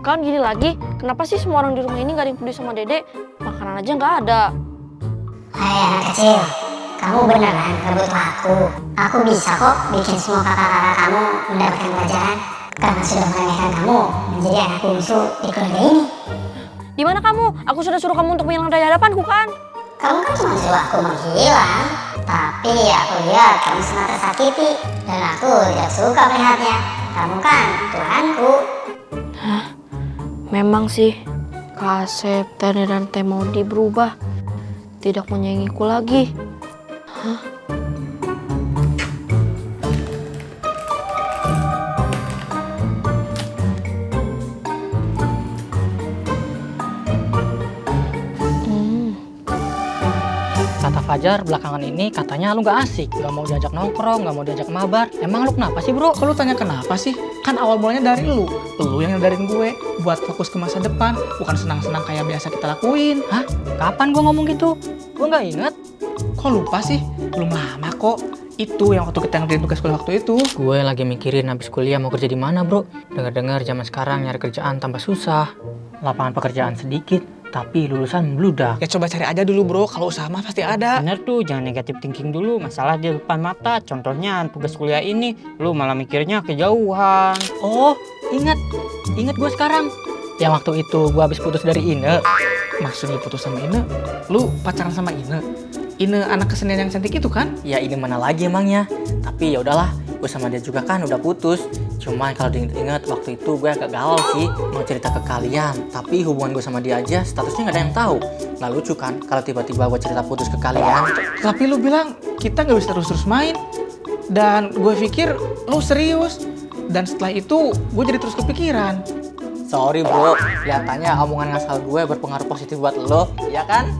Kan gini lagi, kenapa sih semua orang di rumah ini gak ada yang peduli sama Dede? Makanan aja nggak ada. Hai anak kecil, kamu beneran gak butuh aku? Aku bisa kok bikin semua kakak-kakak kamu mendapatkan pelajaran karena sudah meremehkan kamu menjadi anak bungsu di keluarga ini. Di mana kamu? Aku sudah suruh kamu untuk menghilang dari hadapanku kan? Kamu kan cuma suruh aku menghilang, tapi aku lihat kamu sangat tersakiti dan aku tidak suka melihatnya. Kamu kan Tuhanku. Memang sih, Kak Asep, Tene, dan Teh Maudi berubah. Tidak menyayangiku lagi. Kata Fajar belakangan ini katanya lu gak asik, gak mau diajak nongkrong, gak mau diajak mabar. Emang lu kenapa sih bro? Kok lu tanya kenapa sih? Kan awal mulanya dari lu yang nyadarin gue buat fokus ke masa depan, bukan senang-senang kayak biasa kita lakuin. Hah? Kapan gua ngomong gitu? Gua gak inget. Kok lupa sih? Belum lama kok. Itu yang waktu kita ngerjain tugas kuliah waktu itu. Gue lagi mikirin habis kuliah mau kerja di mana bro. Dengar-dengar zaman sekarang nyari kerjaan tambah susah. Lapangan pekerjaan sedikit, tapi lulusan membludak. Ya coba cari aja dulu bro, kalau usaha mah pasti ada. Bener tuh, jangan negatif thinking dulu, masalah di depan mata. Contohnya tugas kuliah ini, lu malah mikirnya kejauhan. Oh, ingat gue sekarang. Yang waktu itu gue habis putus dari Ine. Maksud lu putus sama Ine? Lu pacaran sama Ine? Ine anak kesenian yang cantik itu kan? Ya ini mana lagi emangnya. Tapi ya udahlah, gue sama dia juga kan udah putus. Cuman kalau diinget-inget waktu itu gue agak galau sih mau cerita ke kalian. Tapi hubungan gue sama dia aja statusnya nggak ada yang tahu. Nggak lucu kan kalau tiba-tiba gue cerita putus ke kalian. Tapi lu bilang kita nggak bisa terus-terus main. Dan gue pikir lu serius. Dan setelah itu gue jadi terus kepikiran. Sorry bro, kelihatannya omongan ngasal gue berpengaruh positif buat lo, ya kan?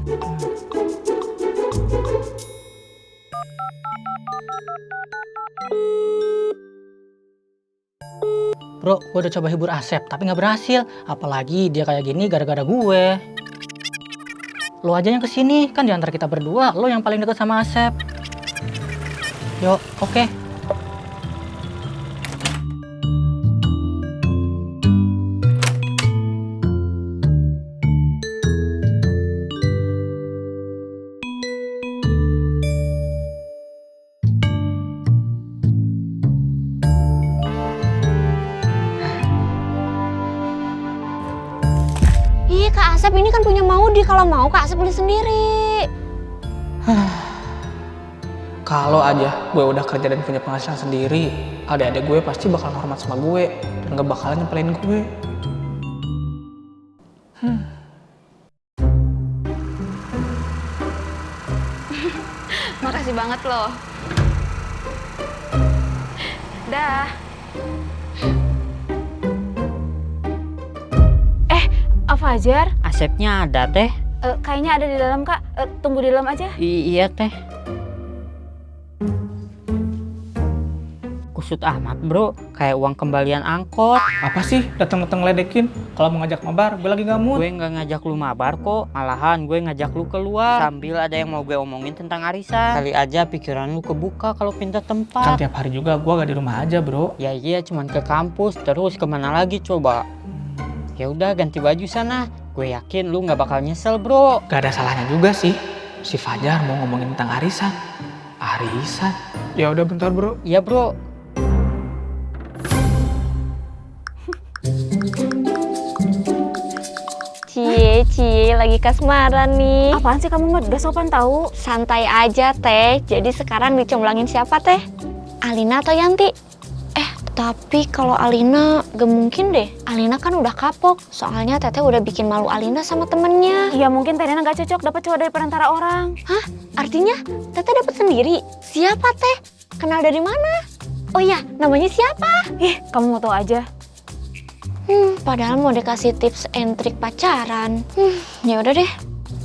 Bro, gue udah coba hibur Asep, tapi nggak berhasil. Apalagi dia kayak gini gara-gara gue. Lo aja yang kesini, kan di antara kita berdua, lo yang paling deket sama Asep. Yuk, oke. Ih, Kak Asep ini kan punya Maudi. Kalau mau Kak Asep beli sendiri. Kalau aja gue udah kerja dan punya penghasilan sendiri, adik-adik gue pasti bakal hormat sama gue dan gak bakalan nyepelin gue. Makasih banget loh. Dah. Fajar, Asepnya ada teh. kayaknya ada di dalam Kak. Tunggu di dalam aja. Iya teh. Kusut amat bro, kayak uang kembalian angkot. Apa sih datang-datang ledekin? Kalau mau ngajak mabar, gue lagi gak mood. Gue nggak ngajak lu mabar kok, malahan gue ngajak lu keluar sambil ada yang mau gue omongin tentang arisan. Kali aja pikiran lu kebuka kalau pindah Kan tempat. tiap hari juga gue gak di rumah aja bro. Ya iya, cuman ke kampus, terus kemana lagi coba? Ya udah ganti baju sana. Gue yakin lu nggak bakal nyesel bro. Gak ada salahnya juga sih. Si Fajar mau ngomongin tentang arisan. Arisan? Ya udah bentar bro. Iya bro. Cie, lagi kasmaran nih. Apaan sih kamu, Mat? Gak sopan tahu. Santai aja, Teh. Jadi sekarang dicomblangin siapa, Teh? Alina atau Yanti? Tapi kalau Alina gak mungkin deh. Alina kan udah kapok. Soalnya Teteh udah bikin malu Alina sama temennya. Ya mungkin Teh Nena gak cocok dapat cowok dari perantara orang. Hah? Artinya Teteh dapat sendiri? Siapa Teh? Kenal dari mana? Oh iya, namanya siapa? Kamu mau tahu aja. Padahal mau dikasih tips and trik pacaran. Ya udah deh.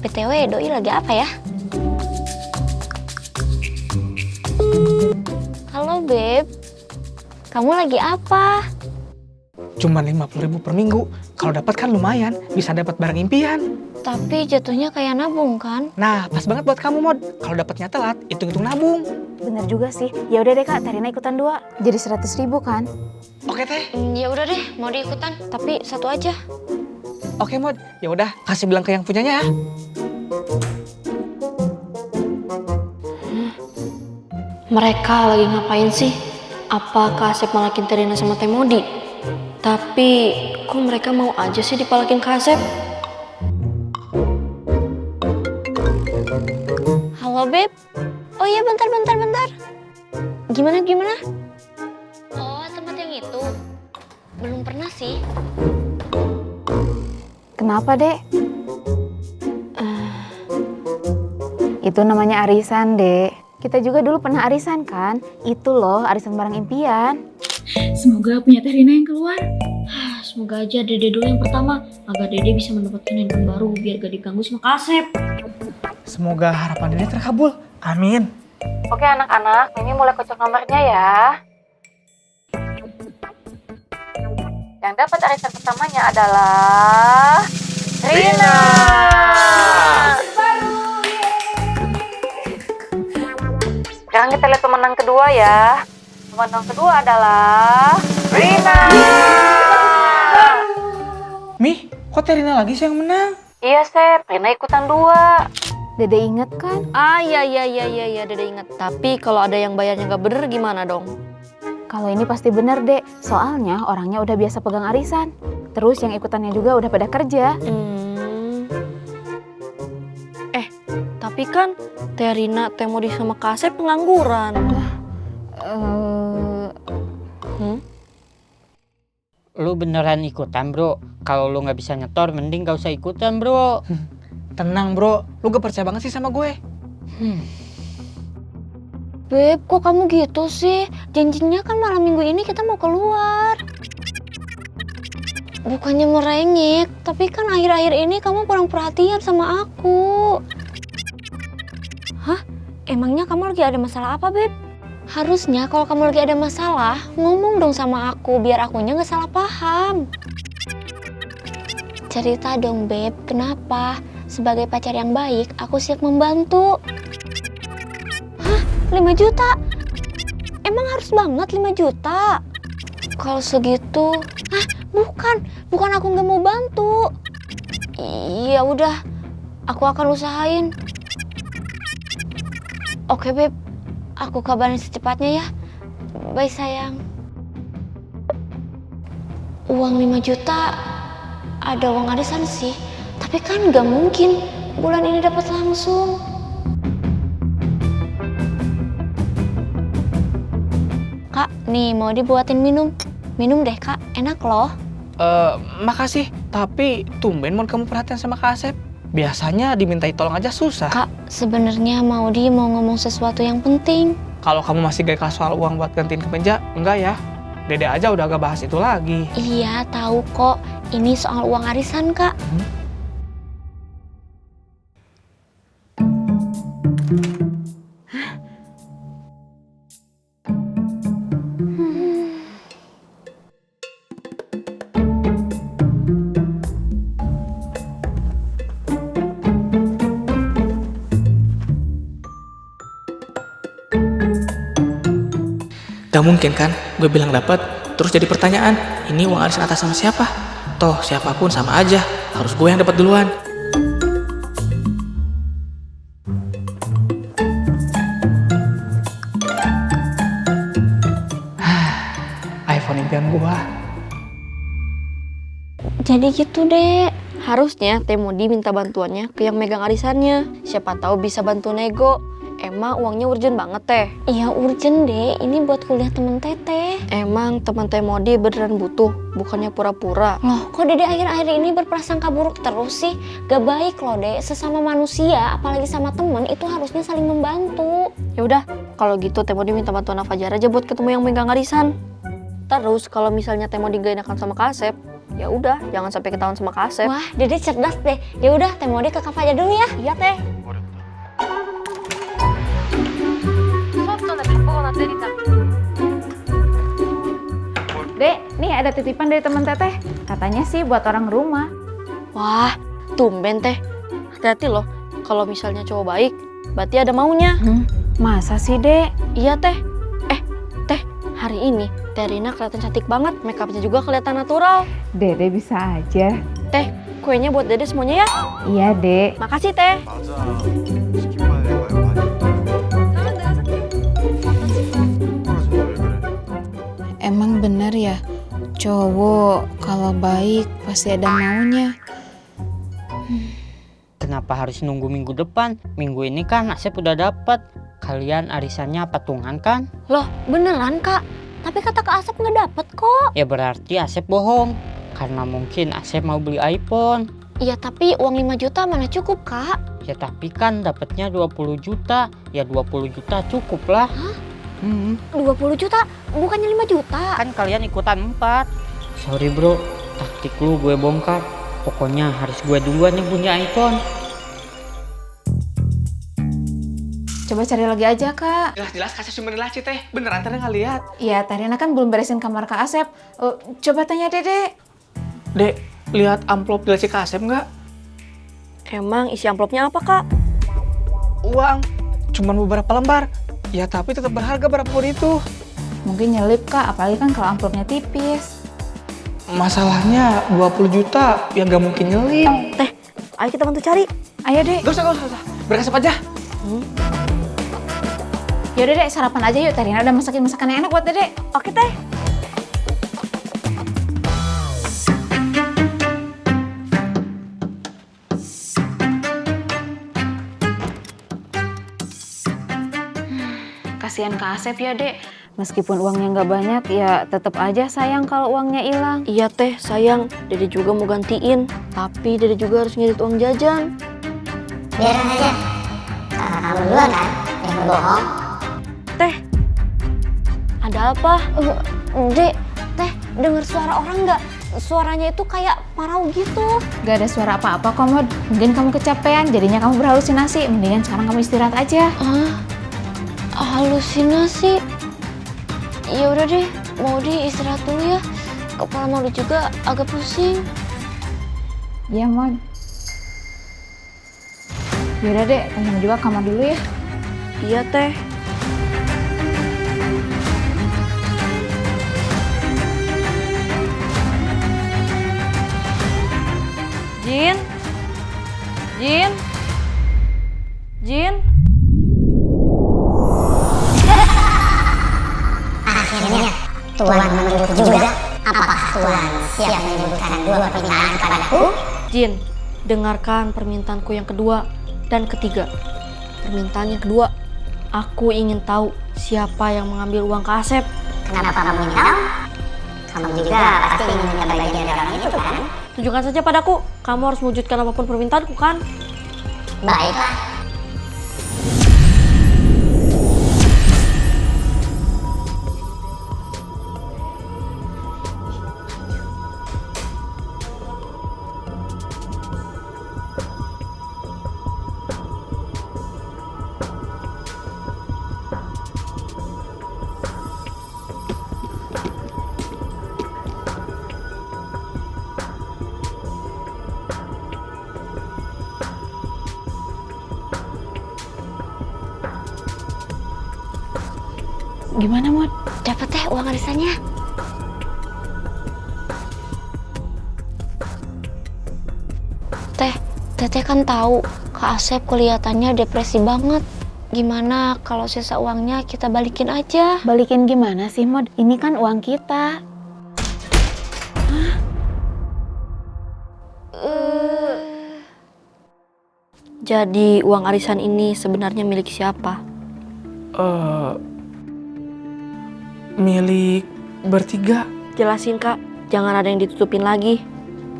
BTW doi lagi apa ya? Halo Beb. Kamu lagi apa? Cuman 50.000 per minggu. Kalau dapat kan lumayan, bisa dapat barang impian. Tapi jatuhnya kayak nabung kan? Nah, pas banget buat kamu Mod. Kalau dapatnya telat, hitung-hitung nabung. Bener juga sih. Ya udah deh Kak, Terina ikutan 2. Jadi 100.000 kan? Oke teh. Ya udah deh, mau diikutan, tapi satu aja. Oke Mod. Ya udah, kasih bilang ke yang punyanya ya. Mereka lagi ngapain sih? Apa Kak Asep malakin Terina sama Teh Modi? Tapi kok mereka mau aja sih dipalakin Kak Asep? Halo Beb. Oh iya bentar. Gimana? Oh tempat yang itu. Belum pernah sih. Kenapa, Dek? Itu namanya arisan, Dek. Kita juga dulu pernah arisan kan? Itu loh, arisan barang impian. Semoga punya Teh Rina yang keluar. Semoga aja Dede dulu yang pertama, agar Dede bisa mendapatkan handphone baru biar gak diganggu sama Kak Asep. Semoga harapan Dede terkabul. Amin. Oke anak-anak, Mimi mulai kocok nomornya ya. Yang dapat arisan pertamanya adalah Rina. Sekarang kita lihat pemenang kedua ya. Pemenang kedua adalah Rina. Mi, kok Teh Rina lagi sih yang menang? Iya Sep, Rina ikutan 2. Dede inget kan? Iya, Dede ingat. Tapi kalau ada yang bayarnya gak bener gimana dong? Kalau ini pasti bener, Dek. Soalnya orangnya udah biasa pegang arisan. Terus yang ikutannya juga udah pada kerja. Tapi kan Teh Rina, Teh Modi sama Kak Asep pengangguran. Lu beneran ikutan bro? Kalau lu nggak bisa nyetor, mending gak usah ikutan bro. Tenang bro, lu gak percaya banget sih sama gue. Beb, kok kamu gitu sih? Janjinya kan malam minggu ini kita mau keluar. Bukannya merengek, tapi kan akhir-akhir ini kamu kurang perhatian sama aku. Hah? Emangnya kamu lagi ada masalah apa, Beb? Harusnya kalau kamu lagi ada masalah, ngomong dong sama aku biar akunya gak salah paham. Cerita dong, Beb, kenapa? Sebagai pacar yang baik, aku siap membantu. Hah? 5 juta? Emang harus banget 5 juta? Kalau segitu, bukan aku nggak mau bantu. Ya udah, aku akan usahain. Oke Beb, aku kabarin secepatnya ya. Bye sayang. Uang 5 juta, ada uang arisan sih. Tapi kan nggak mungkin bulan ini dapat langsung. Kak, nih mau dibuatin minum. Minum deh Kak, enak loh. Makasih, tapi tumben mau kamu perhatian sama Kak Asep. Biasanya dimintai tolong aja susah. Kak, sebenarnya Maudi mau ngomong sesuatu yang penting. Kalau kamu masih gak soal uang buat gantiin kemeja, enggak ya. Dede aja udah gak bahas itu lagi. Iya, tahu kok. Ini soal uang arisan, Kak. Gak mungkin kan, gue bilang dapat, terus jadi pertanyaan, ini uang arisan atas sama siapa? Toh siapapun sama aja, harus gue yang dapat duluan. iPhone impian gue. Jadi gitu deh. Harusnya Teh Modi minta bantuannya ke yang megang arisannya. Siapa tahu bisa bantu nego. Emang uangnya urgent banget Teh? Iya urgent deh, ini buat kuliah temen Teteh. Emang teman Teh Modi beneran butuh, bukannya pura-pura. Loh kok Dede akhir-akhir ini berprasangka buruk terus sih? Gak baik loh Dek, sesama manusia apalagi sama temen itu harusnya saling membantu. Ya udah, kalau gitu Teh Modi minta bantuan Fajar aja buat ketemu yang megang arisan. Terus kalau misalnya Teh Modi gak enakan sama Kak Asep, ya udah jangan sampai ketahuan sama Kak Asep. Wah Dede cerdas deh. Ya udah Teh Modi ke Kak Fajar dulu ya. Iya Teh. Dek, nih ada titipan dari teman Teteh. Katanya sih buat orang rumah. Wah, tumben Teh. Hati-hati loh, kalau misalnya cowok baik, berarti ada maunya. Masa sih, Dek? Iya Teh. Teh, Hari ini Terina kelihatan cantik banget, makeupnya juga kelihatan natural. Dede bisa aja. Teh, kuenya buat Dede semuanya ya. Iya, Dek. Makasih Teh. Emang bener ya, cowok kalau baik pasti ada maunya. Kenapa harus nunggu minggu depan? Minggu ini kan Asep udah dapat. Kalian arisannya patungan kan? Loh, beneran Kak? Tapi kata Kak Asep nggak dapet kok. Ya berarti Asep bohong. Karena mungkin Asep mau beli iPhone. Iya, tapi uang 5 juta mana cukup Kak? Ya tapi kan dapatnya 20 juta. Ya 20 juta cukup lah. Hah? 20 Hmm. juta? Bukannya 5 juta? Kan kalian ikutan 4. Sorry bro, taktik lu gue bongkar. Pokoknya harus gue duluan yang punya iPhone. Coba cari lagi aja, Kak. Jelas-jelas kasih sumber relasi teh. Beneran tadi nggak lihat. Iya, Tarina kan belum beresin kamar Kak Asep. Coba tanya Dede. Dek, lihat amplop di Kak Asep nggak? Emang isi amplopnya apa Kak? Uang. Cuman beberapa lembar. Ya tapi tetap berharga berapapun itu. Mungkin nyelip, Kak, apalagi kan kalau amplopnya tipis. Masalahnya 20 juta ya nggak mungkin nyelip. Teh, ayo kita bantu cari. Ayo, Dek. Gak usah. Berkasap aja. Yaudah, Dek, sarapan aja yuk. Tarina udah masakin masakan yang enak buat Dede. Oke Teh. Kasihan Kak Asep ya, Dek. Meskipun uangnya nggak banyak, ya tetap aja sayang kalau uangnya hilang. Iya Teh, sayang. Dede juga mau gantiin. Tapi Dede juga harus ngirit uang jajan. Biarin aja. Karena kamu duluan kan yang berbohong. Teh, ada apa? Dek, Teh, dengar suara orang nggak? Suaranya itu kayak parau gitu. Gak ada suara apa-apa kok, Mod. Mungkin kamu kecapean, jadinya kamu berhalusinasi. Mendingan sekarang kamu istirahat aja. Halusinasi. Ya udah deh, mau istirahat dulu ya. Kepala Maudi juga agak pusing. Iya, Mod. Yaudah, Dek. Kamu juga kamar dulu ya. Iya Teh. Jin? Akhirnya Tuan menurut juga. Apakah Tuan siap menyebutkan 2 permintaan kepadaku? Jin, dengarkan permintaanku yang kedua dan ketiga. Permintaan yang kedua, aku ingin tahu siapa yang mengambil uang Kak Asep. Kenapa kamu ingin tahu? Kamu juga pasti ingin punya bagian dari orang itu kan? Tunjukkan saja padaku, kamu harus mewujudkan apapun permintaanku kan? Baiklah. Gimana, Mod? Dapat Teh uang arisannya. Teteh kan tahu Kak Asep kelihatannya depresi banget. Gimana kalau sisa uangnya kita balikin aja? Balikin gimana sih, Mod? Ini kan uang kita. Jadi uang arisan ini sebenarnya milik siapa? Milik bertiga. Jelasin Kak, jangan ada yang ditutupin lagi.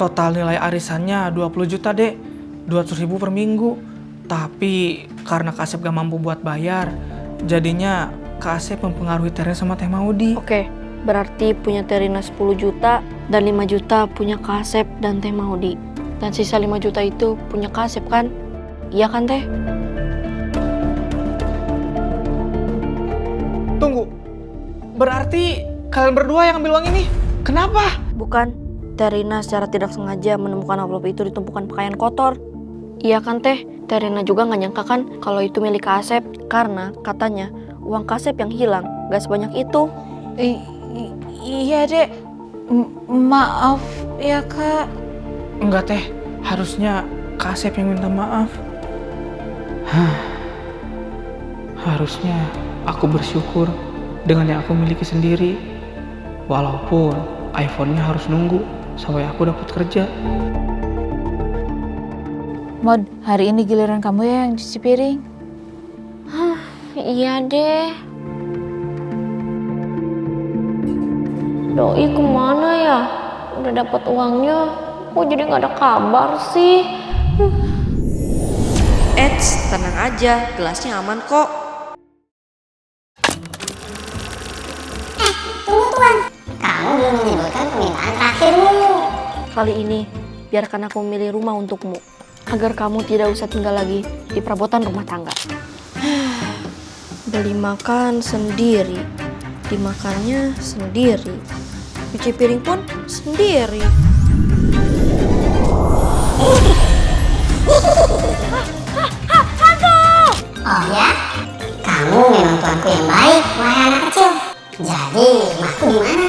Total nilai arisannya 20 juta, Dek. 200.000 per minggu. Tapi karena Kak Asep gak mampu buat bayar, jadinya Kak Asep mempengaruhi Terina sama Teh Maudi. Oke, berarti punya Terina 10 juta dan 5 juta punya Kak Asep dan Teh Maudi. Dan sisa 5 juta itu punya Kak Asep kan? Iya kan Teh? Tunggu. Berarti kalian berdua yang ambil uang ini? Kenapa? Bukan, Terina secara tidak sengaja menemukan amplop itu di tumpukan pakaian kotor. Iya kan Teh? Terina juga nggak nyangka kan kalau itu milik Kak Asep. Karena katanya uang Kak Asep yang hilang gak sebanyak itu. Iya dek, maaf ya kak. Enggak teh, harusnya Kak Asep yang minta maaf. Harusnya aku bersyukur dengan yang aku miliki sendiri. Walaupun iPhone-nya harus nunggu sampai aku dapat kerja. Mod, hari ini giliran kamu ya yang cuci piring. Iya deh. Doi kemana ya? Udah dapat uangnya, kok jadi nggak ada kabar sih? Eits, tenang aja, gelasnya aman kok. Tunggu tuan, kamu belum menyebutkan permintaan terakhirmu. Kali ini, biarkan aku memilih rumah untukmu, agar kamu tidak usah tinggal lagi di perabotan rumah tangga. Beli makan sendiri, dimakannya sendiri, cuci piring pun sendiri. Oh ya, kamu memang tuanku yang baik, wahai anak kecil. Jadi, rumahku di mana?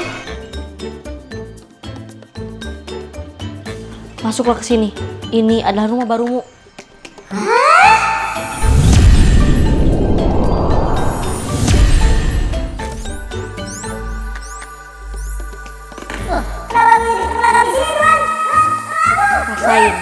Masuklah ke sini. Ini adalah rumah barumu. Rasain.